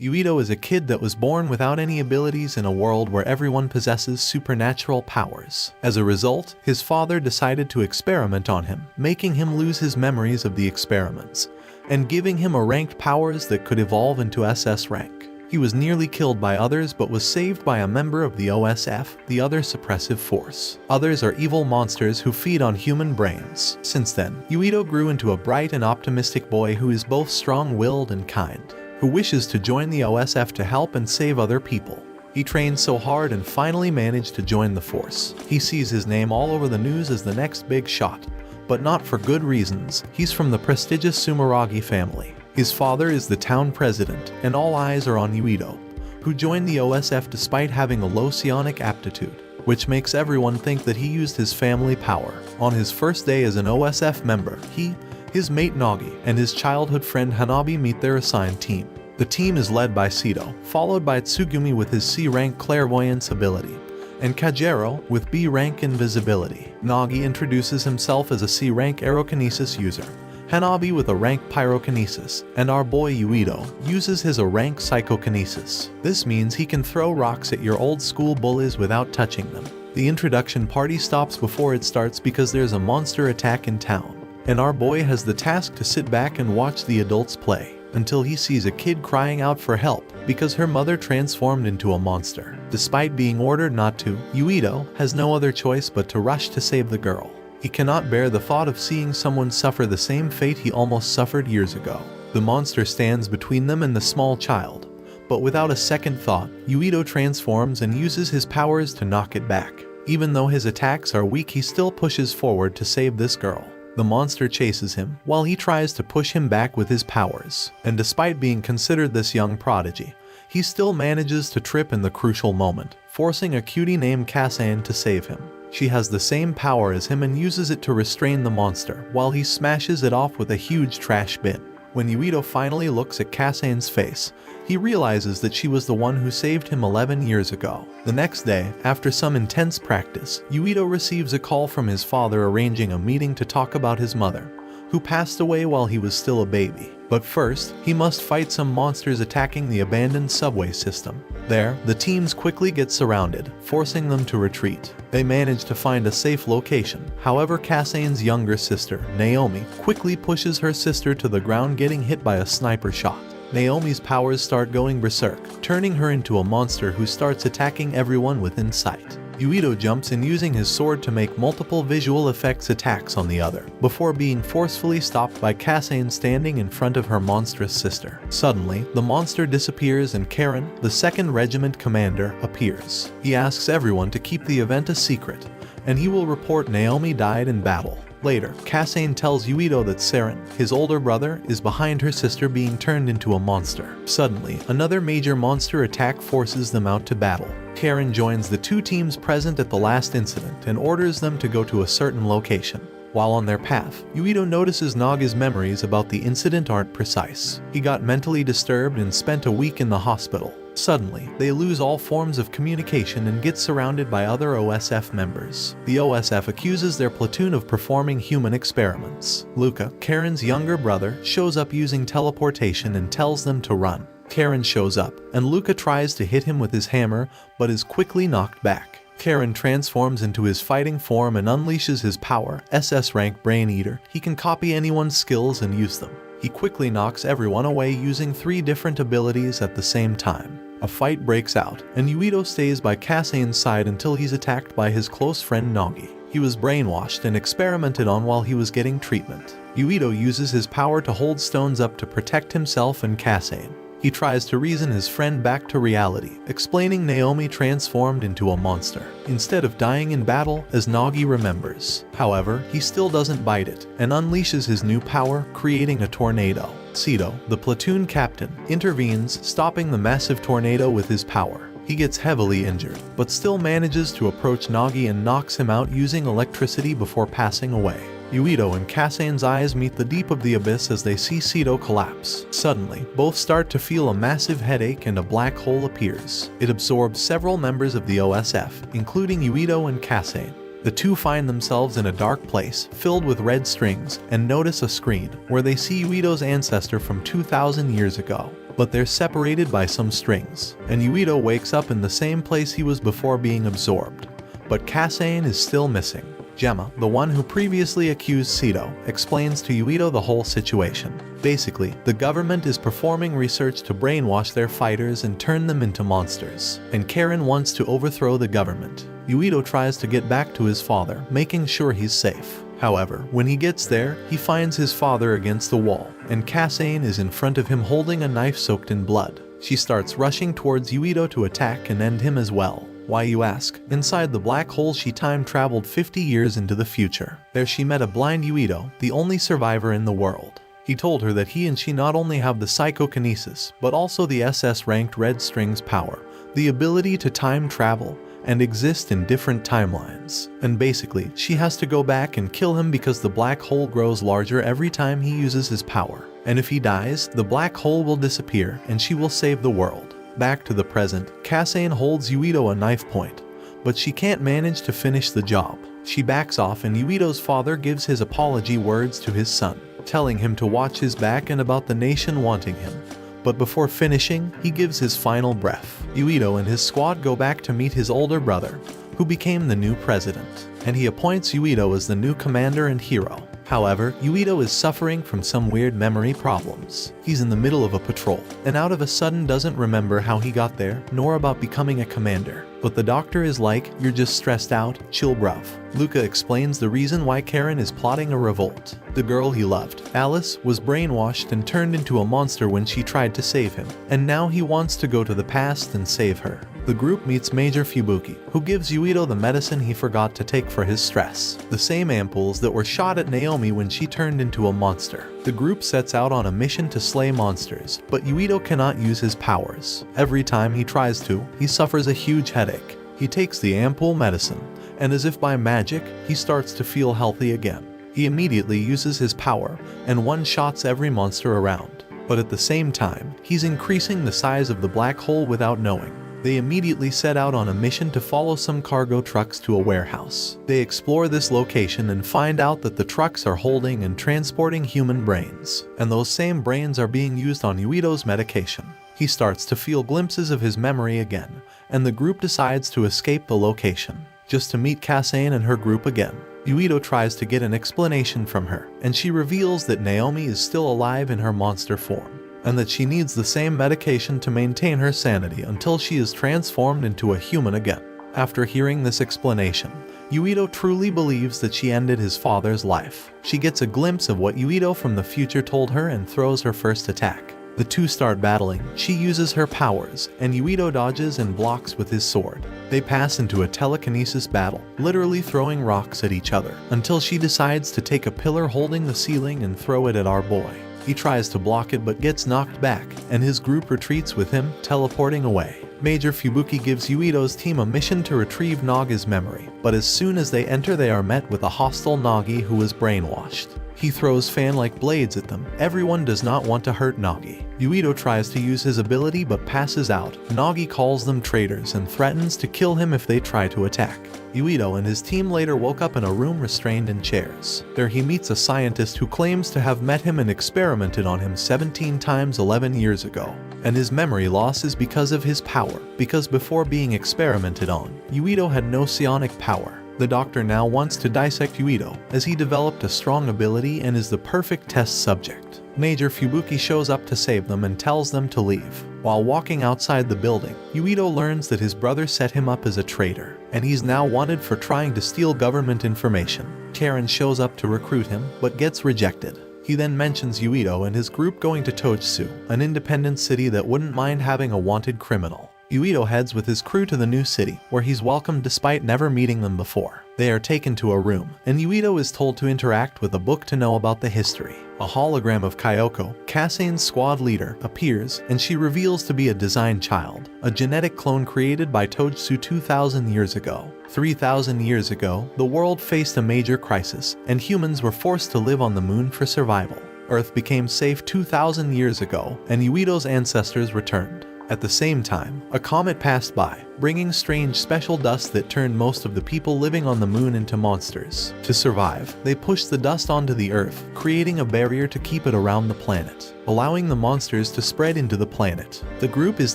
Yuito is a kid that was born without any abilities in a world where everyone possesses supernatural powers. As a result, his father decided to experiment on him, making him lose his memories of the experiments, and giving him a ranked powers that could evolve into SS rank. He was nearly killed by others but was saved by a member of the OSF, the Other Suppressive Force. Others are evil monsters who feed on human brains. Since then, Yuito grew into a bright and optimistic boy who is both strong-willed and kind, who wishes to join the OSF to help and save other people. He trained so hard and finally managed to join the force. He sees his name all over the news as the next big shot, but not for good reasons. He's from the prestigious Sumeragi family. His father is the town president, and all eyes are on Yuito, who joined the OSF despite having a low psionic aptitude, which makes everyone think that he used his family power. On his first day as an OSF member, he, his mate Nagi, and his childhood friend Hanabi meet their assigned team. The team is led by Sito, followed by Tsugumi with his C-rank clairvoyance ability, and Kajero with B-rank invisibility. Nagi introduces himself as a C-rank aerokinesis user, Hanabi with a rank pyrokinesis, and our boy Yuito uses his A-rank psychokinesis. This means he can throw rocks at your old school bullies without touching them. The introduction party stops before it starts because there's a monster attack in town, and our boy has the task to sit back and watch the adults play, until he sees a kid crying out for help because her mother transformed into a monster. Despite being ordered not to, Yuito has no other choice but to rush to save the girl. He cannot bear the thought of seeing someone suffer the same fate he almost suffered years ago. The monster stands between them and the small child, but without a second thought, Yuito transforms and uses his powers to knock it back. Even though his attacks are weak, he still pushes forward to save this girl. The monster chases him while he tries to push him back with his powers, and despite being considered this young prodigy, he still manages to trip in the crucial moment, forcing a cutie named Kasan to save him. She has the same power as him and uses it to restrain the monster while he smashes it off with a huge trash bin. When Yuito finally looks at Kasan's face, he realizes that she was the one who saved him 11 years ago. The next day, after some intense practice, Yuito receives a call from his father arranging a meeting to talk about his mother, who passed away while he was still a baby. But first, he must fight some monsters attacking the abandoned subway system. There, the teams quickly get surrounded, forcing them to retreat. They manage to find a safe location. However, Kasan's younger sister, Naomi, quickly pushes her sister to the ground, getting hit by a sniper shot. Naomi's powers start going berserk, turning her into a monster who starts attacking everyone within sight. Yuito jumps in using his sword to make multiple visual effects attacks on the other, before being forcefully stopped by Kasan standing in front of her monstrous sister. Suddenly, the monster disappears and Karen, the 2nd Regiment commander, appears. He asks everyone to keep the event a secret, and he will report Naomi died in battle. Later, Kasan tells Yuito that Saren, his older brother, is behind her sister being turned into a monster. Suddenly, another major monster attack forces them out to battle. Karen joins the two teams present at the last incident and orders them to go to a certain location. While on their path, Yuito notices Naga's memories about the incident aren't precise. He got mentally disturbed and spent a week in the hospital. Suddenly, they lose all forms of communication and get surrounded by other OSF members. The OSF accuses their platoon of performing human experiments. Luca, Karen's younger brother, shows up using teleportation and tells them to run. Karen shows up, and Luca tries to hit him with his hammer, but is quickly knocked back. Karen transforms into his fighting form and unleashes his power, SS rank Brain Eater. He can copy anyone's skills and use them. He quickly knocks everyone away using 3 different abilities at the same time. A fight breaks out, and Yuito stays by Kasan's side until he's attacked by his close friend Nagi. He was brainwashed and experimented on while he was getting treatment. Yuito uses his power to hold stones up to protect himself and Kasan. He tries to reason his friend back to reality, explaining Naomi transformed into a monster, instead of dying in battle, as Nagi remembers. However, he still doesn't bite it, and unleashes his new power, creating a tornado. Sito, the platoon captain, intervenes, stopping the massive tornado with his power. He gets heavily injured, but still manages to approach Nagi and knocks him out using electricity before passing away. Yuito and Kasan's eyes meet the deep of the abyss as they see Sito collapse. Suddenly, both start to feel a massive headache and a black hole appears. It absorbs several members of the OSF, including Yuito and Kasan. The two find themselves in a dark place, filled with red strings, and notice a screen, where they see Yuito's ancestor from 2,000 years ago. but they're separated by some strings, and Yuito wakes up in the same place he was before being absorbed. But Kasane is still missing. Gemma, the one who previously accused Sito, explains to Yuito the whole situation. Basically, the government is performing research to brainwash their fighters and turn them into monsters, and Karen wants to overthrow the government. Yuito tries to get back to his father, making sure he's safe. However, when he gets there, he finds his father against the wall, and Kasane is in front of him holding a knife soaked in blood. She starts rushing towards Yuito to attack and end him as well. Why, you ask? Inside the black hole she time-traveled 50 years into the future. There she met a blind Yuito, the only survivor in the world. He told her that he and she not only have the psychokinesis, but also the SS-ranked Red Strings power, the ability to time travel, and exist in different timelines. And basically, she has to go back and kill him because the black hole grows larger every time he uses his power. And if he dies, the black hole will disappear and she will save the world. Back to the present, Kasane holds Yuito a knife point, but she can't manage to finish the job. She backs off and Yuito's father gives his apology words to his son, telling him to watch his back and about the nation wanting him. But before finishing, he gives his final breath. Yuito and his squad go back to meet his older brother, who became the new president, and he appoints Yuito as the new commander and hero. However, Yuito is suffering from some weird memory problems. He's in the middle of a patrol, and out of a sudden doesn't remember how he got there, nor about becoming a commander. But the doctor is like, "You're just stressed out, chill bruv." Luca explains the reason why Karen is plotting a revolt. The girl he loved, Alice, was brainwashed and turned into a monster when she tried to save him, and now he wants to go to the past and save her. The group meets Major Fubuki, who gives Yuito the medicine he forgot to take for his stress, the same ampoules that were shot at Naomi when she turned into a monster. The group sets out on a mission to slay monsters, but Yuito cannot use his powers. Every time he tries to, he suffers a huge headache. He takes the ampoule medicine, and as if by magic, he starts to feel healthy again. He immediately uses his power and one-shots every monster around. But at the same time, he's increasing the size of the black hole without knowing. They immediately set out on a mission to follow some cargo trucks to a warehouse. They explore this location and find out that the trucks are holding and transporting human brains, and those same brains are being used on Yuito's medication. He starts to feel glimpses of his memory again, and the group decides to escape the location, just to meet Kasane and her group again. Yuito tries to get an explanation from her, and she reveals that Naomi is still alive in her monster form, and that she needs the same medication to maintain her sanity until she is transformed into a human again. After hearing this explanation, Yuito truly believes that she ended his father's life. She gets a glimpse of what Yuito from the future told her and throws her first attack. The two start battling. She uses her powers, and Yuito dodges and blocks with his sword. They pass into a telekinesis battle, literally throwing rocks at each other, until she decides to take a pillar holding the ceiling and throw it at our boy. He tries to block it but gets knocked back, and his group retreats with him, teleporting away. Major Fubuki gives Yuito's team a mission to retrieve Naga's memory, but as soon as they enter they are met with a hostile Nagi who is brainwashed. He throws fan-like blades at them. Everyone does not want to hurt Nagi. Yuito tries to use his ability but passes out. Nagi calls them traitors and threatens to kill him if they try to attack. Yuito and his team later woke up in a room restrained in chairs. There he meets a scientist who claims to have met him and experimented on him 17 times 11 years ago. And his memory loss is because of his power, because before being experimented on, Yuito had no psionic power. The doctor now wants to dissect Yuito, as he developed a strong ability and is the perfect test subject. Major Fubuki shows up to save them and tells them to leave. While walking outside the building, Yuito learns that his brother set him up as a traitor, and he's now wanted for trying to steal government information. Karen shows up to recruit him, but gets rejected. He then mentions Yuito and his group going to Tochitsu, an independent city that wouldn't mind having a wanted criminal. Yuito heads with his crew to the new city, where he's welcomed despite never meeting them before. They are taken to a room, and Yuito is told to interact with a book to know about the history. A hologram of Kyoko, Kasane's squad leader, appears, and she reveals to be a designed child, a genetic clone created by Tochitsu 2,000 years ago. 3,000 years ago, the world faced a major crisis, and humans were forced to live on the moon for survival. Earth became safe 2,000 years ago, and Yuito's ancestors returned. At the same time, a comet passed by, bringing strange special dust that turned most of the people living on the moon into monsters. To survive, they pushed the dust onto the Earth, creating a barrier to keep it around the planet, allowing the monsters to spread into the planet. The group is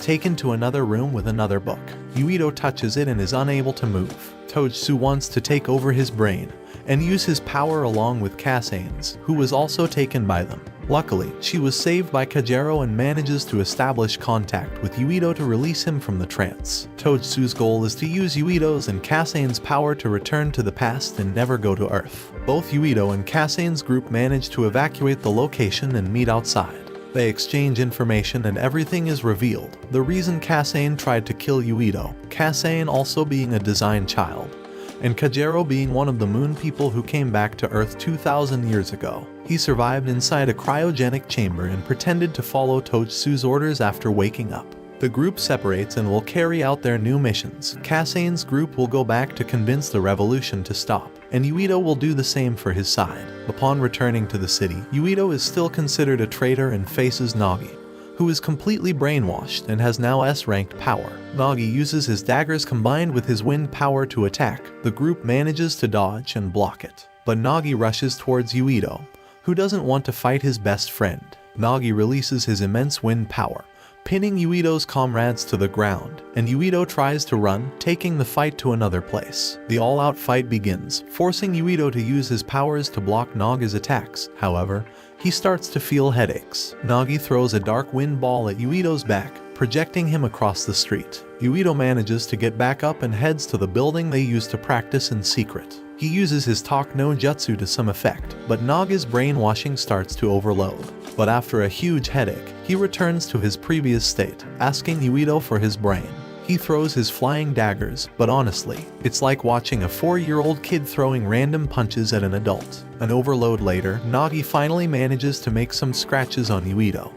taken to another room with another book. Yuito touches it and is unable to move. Tojutsu wants to take over his brain and use his power along with Kassane's, who was also taken by them. Luckily, she was saved by Kajero and manages to establish contact with Yuito to release him from the trance. Tojutsu's goal is to use Yuito's and Kassane's power to return to the past and never go to Earth. Both Yuito and Kassane's group manage to evacuate the location and meet outside. They exchange information and everything is revealed. The reason Kassane tried to kill Yuito, Kassane also being a design child, and Kajero being one of the moon people who came back to Earth 2,000 years ago. He survived inside a cryogenic chamber and pretended to follow Tojutsu's orders after waking up. The group separates and will carry out their new missions. Kassane's group will go back to convince the revolution to stop, and Yuito will do the same for his side. Upon returning to the city, Yuito is still considered a traitor and faces Nagi, who is completely brainwashed and has now S-ranked power. Nagi uses his daggers combined with his wind power to attack. The group manages to dodge and block it, but Nagi rushes towards Yuito, who doesn't want to fight his best friend. Nagi releases his immense wind power, pinning Yuito's comrades to the ground, and Yuito tries to run, taking the fight to another place. The all-out fight begins, forcing Yuito to use his powers to block Nagi's attacks. However, he starts to feel headaches. Nagi throws a dark wind ball at Yuito's back, projecting him across the street. Yuito manages to get back up and heads to the building they used to practice in secret. He uses his talk no jutsu to some effect, but Nagi's brainwashing starts to overload. But after a huge headache, he returns to his previous state, asking Yuito for his brain. He throws his flying daggers, but honestly, it's like watching a 4-year-old kid throwing random punches at an adult. An overload later, Nagi finally manages to make some scratches on Yuito,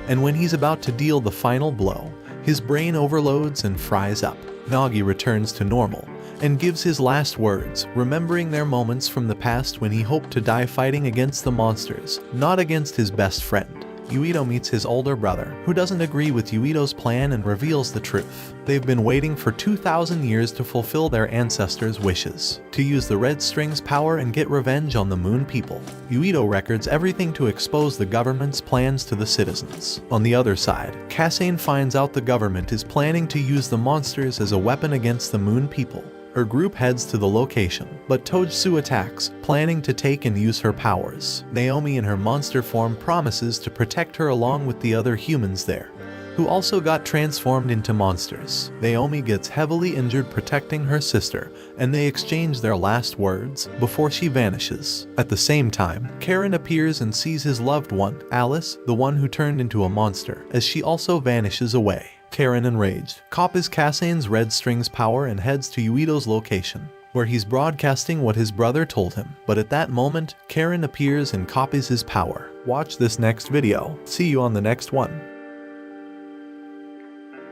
and when he's about to deal the final blow, his brain overloads and fries up. Nagi returns to normal and gives his last words, remembering their moments from the past when he hoped to die fighting against the monsters, not against his best friend. Yuito meets his older brother, who doesn't agree with Yuito's plan and reveals the truth. They've been waiting for 2,000 years to fulfill their ancestors' wishes, to use the Red String's power and get revenge on the Moon people. Yuito records everything to expose the government's plans to the citizens. On the other side, Kassane finds out the government is planning to use the monsters as a weapon against the Moon people. Her group heads to the location, but Tojutsu attacks, planning to take and use her powers. Naomi in her monster form promises to protect her along with the other humans there, who also got transformed into monsters. Naomi gets heavily injured protecting her sister, and they exchange their last words before she vanishes. At the same time, Karen appears and sees his loved one, Alice, the one who turned into a monster, as she also vanishes away. Karen, enraged, copies Kassane's Red String's power and heads to Yuito's location, where he's broadcasting what his brother told him. But at that moment, Karen appears and copies his power. Watch this next video. See you on the next one.